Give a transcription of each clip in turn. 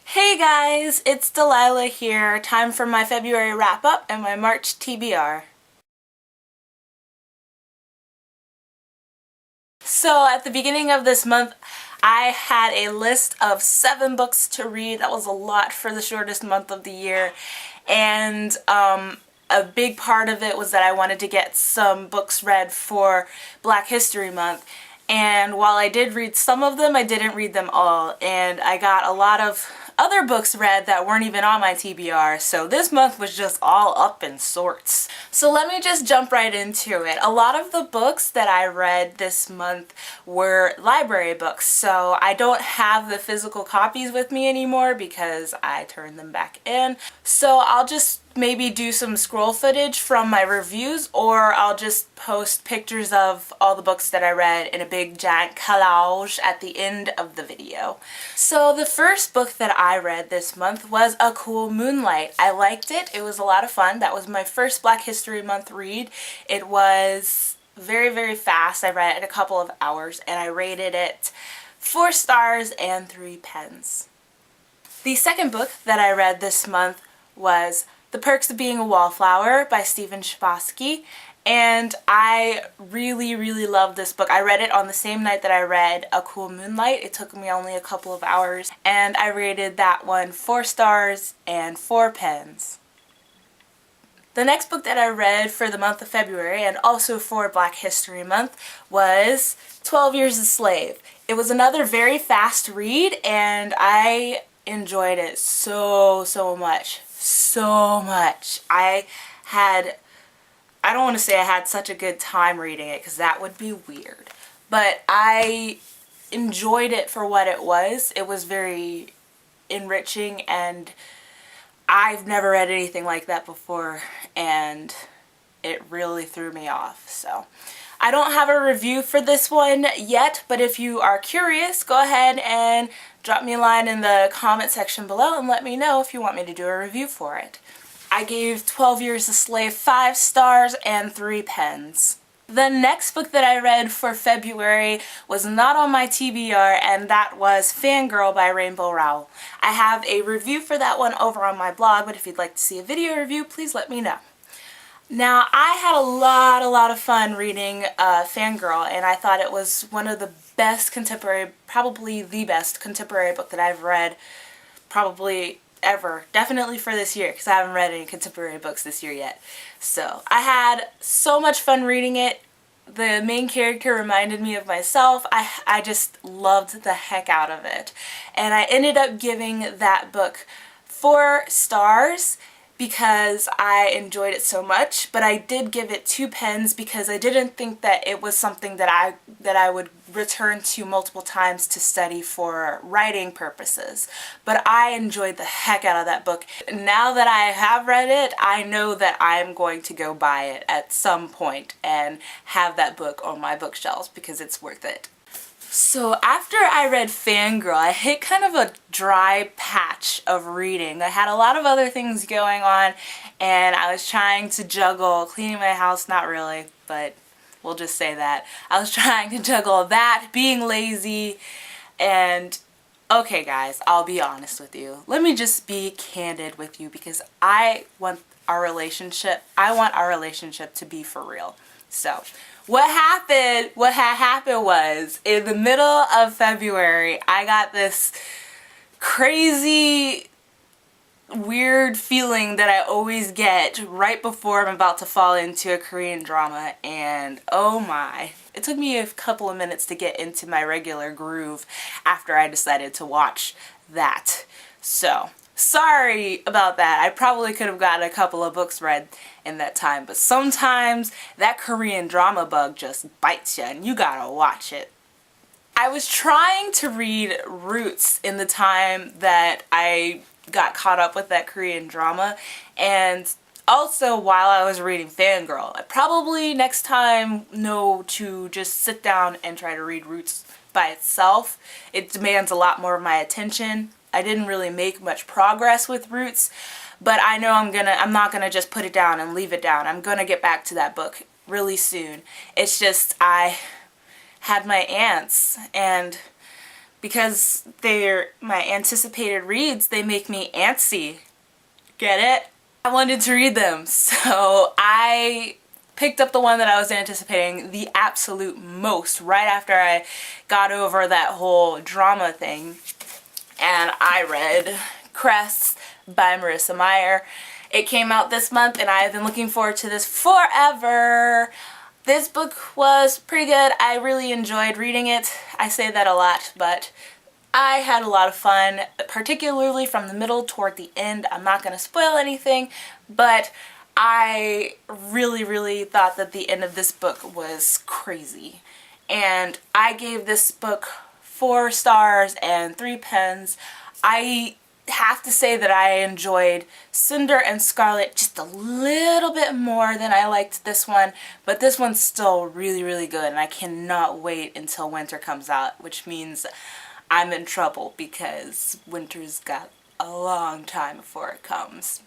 Hey guys, it's Delilah here. Time for my February wrap-up and my March TBR. So at the beginning of this month, I had a list of 7 books to read. That was a lot for the shortest month of the year. And a big part of it was that I wanted to get some books read for Black History Month. And while I did read some of them, I didn't read them all. And I got a lot of other books read that weren't even on my TBR, so this month was just all up in sorts. So let me just jump right into it. A lot of the books that I read this month were library books, so I don't have the physical copies with me anymore because I turned them back in. So I'll just maybe do some scroll footage from my reviews, or I'll just post pictures of all the books that I read in a big giant collage at the end of the video. So the first book that I read this month was A Cool Moonlight. I liked it. It was a lot of fun. That was my first Black History Month read. It was very, very fast. I read it in a couple of hours and I rated it 4 stars and 3 pens. The second book that I read this month was The Perks of Being a Wallflower by Stephen Chbosky, and I really, really loved this book. I read it on the same night that I read A Cool Moonlight. It took me only a couple of hours, and I rated that one 4 stars and 4 pens. The next book that I read for the month of February, and also for Black History Month, was 12 Years a Slave. It was another very fast read, and I enjoyed it so much. So much. I don't want to say I had such a good time reading it because that would be weird, but I enjoyed it for what it was. It was very enriching and I've never read anything like that before and it really threw me off. So I don't have a review for this one yet, but if you are curious, go ahead and drop me a line in the comment section below and let me know if you want me to do a review for it. I gave 12 Years a Slave 5 stars and 3 pens. The next book that I read for February was not on my TBR, and that was Fangirl by Rainbow Rowell. I have a review for that one over on my blog, but if you'd like to see a video review, please let me know. Now, I had a lot of fun reading Fangirl, and I thought it was one of the best contemporary, probably the best contemporary book that I've read probably ever. Definitely for this year, because I haven't read any contemporary books this year yet. So, I had so much fun reading it. The main character reminded me of myself. I just loved the heck out of it. And I ended up giving that book 4 stars because I enjoyed it so much, but I did give it 2 pens because I didn't think that it was something that I would return to multiple times to study for writing purposes. But I enjoyed the heck out of that book. Now that I have read it, I know that I'm going to go buy it at some point and have that book on my bookshelves because it's worth it. So after I read Fangirl, I hit kind of a dry patch of reading. I had a lot of other things going on and I was trying to juggle cleaning my house, not really, but we'll just say that. I was trying to juggle that, being lazy, and okay guys, I'll be honest with you. Let me just be candid with you because I want our relationship to be for real. So what happened was, in the middle of February, I got this crazy, weird feeling that I always get right before I'm about to fall into a Korean drama, and oh my. It took me a couple of minutes to get into my regular groove after I decided to watch that. So, sorry about that. I probably could have gotten a couple of books read in that time, but sometimes that Korean drama bug just bites you and you gotta watch it. I was trying to read Roots in the time that I got caught up with that Korean drama, and also while I was reading Fangirl. I probably next time know to just sit down and try to read Roots by itself. It demands a lot more of my attention. I didn't really make much progress with Roots, but I know I'm not gonna just put it down and leave it down. I'm gonna get back to that book really soon. It's just I had my aunts, and because they're my anticipated reads, they make me antsy. Get it? I wanted to read them, so I picked up the one that I was anticipating the absolute most right after I got over that whole drama thing, and I read Cress by Marissa Meyer. It came out this month and I've been looking forward to this forever. This book was pretty good. I really enjoyed reading it. I say that a lot, but I had a lot of fun, particularly from the middle toward the end. I'm not going to spoil anything, but I really thought that the end of this book was crazy. And I gave this book 4 stars and 3 pens. I have to say that I enjoyed Cinder and Scarlet just a little bit more than I liked this one, but this one's still really good, and I cannot wait until winter comes out, which means I'm in trouble because winter's got a long time before it comes.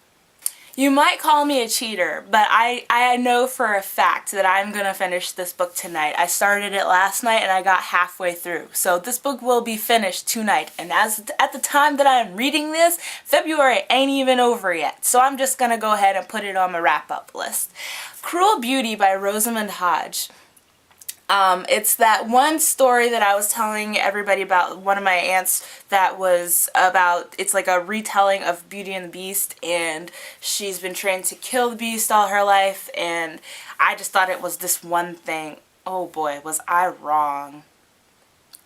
You might call me a cheater, but I know for a fact that I'm gonna finish this book tonight. I started it last night and I got halfway through. So this book will be finished tonight. And at the time that I'm reading this, February ain't even over yet. So I'm just gonna go ahead and put it on my wrap-up list. Cruel Beauty by Rosamund Hodge. It's that one story that I was telling everybody about, one of my aunts, that was about, it's like a retelling of Beauty and the Beast, and she's been trained to kill the beast all her life, and I just thought it was this one thing. Oh boy, was I wrong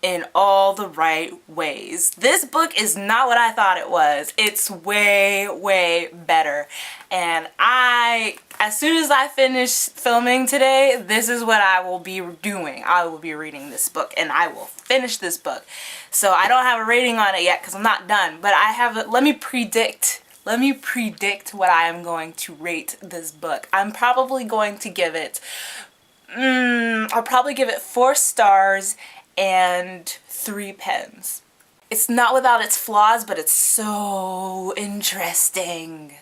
in all the right ways. This book is not what I thought it was. It's way better. And as soon as I finish filming today, this is what I will be doing. I will be reading this book and I will finish this book. So I don't have a rating on it yet because I'm not done, but I have, let me predict what I am going to rate this book. I'm probably going to give it, I'll probably give it 4 stars and 3 pens. It's not without its flaws, but it's so interesting.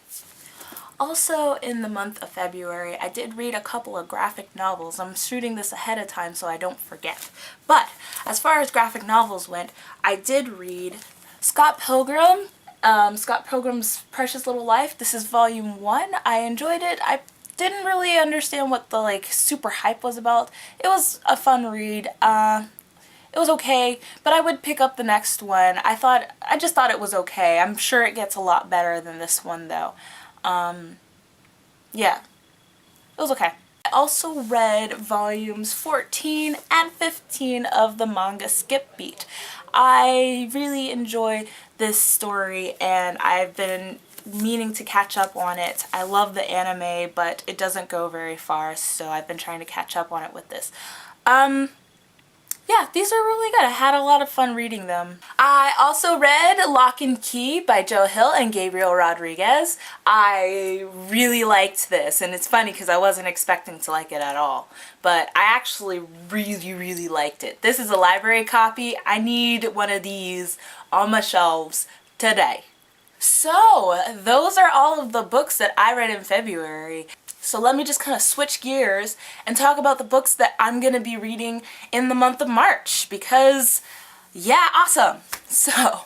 Also, in the month of February, I did read a couple of graphic novels. I'm shooting this ahead of time so I don't forget. But as far as graphic novels went, I did read Scott Pilgrim, Scott Pilgrim's Precious Little Life. This is volume 1. I enjoyed it. I didn't really understand what the super hype was about. It was a fun read. It was okay, but I would pick up the next one. I just thought it was okay. I'm sure it gets a lot better than this one though. Yeah, it was okay. I also read volumes 14 and 15 of the manga Skip Beat. I really enjoy this story and I've been meaning to catch up on it. I love the anime, but it doesn't go very far, so I've been trying to catch up on it with this. Yeah, these are really good. I had a lot of fun reading them. I also read Lock and Key by Joe Hill and Gabriel Rodriguez. I really liked this, and it's funny because I wasn't expecting to like it at all. But I actually really liked it. This is a library copy. I need one of these on my shelves today. So, those are all of the books that I read in February. So let me just kind of switch gears and talk about the books that I'm going to be reading in the month of March because, yeah, awesome. So